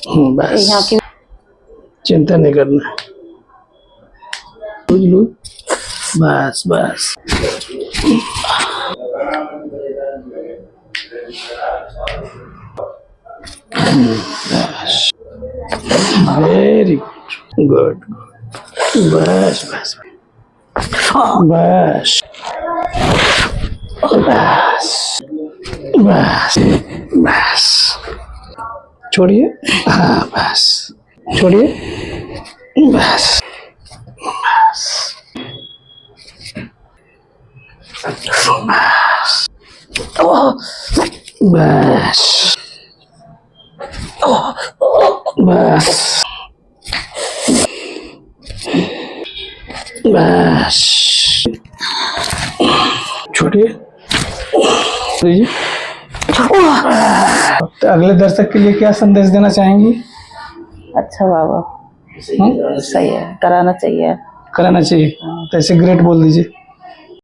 बस यहाँ की चिंता नहीं करना। लो बस बस वेरी गुड गुड बस बस बस बस बस बस छोड़िए। हाँ बस छोड़िए। बस बस बस बस बस छोड़िए। तो अगले दर्शक के लिए क्या संदेश देना चाहेंगी? अच्छा बाबा, सही है, कराना चाहिए। कराना चाहिए। तो ऐसे ग्रेट बोल दीजिए।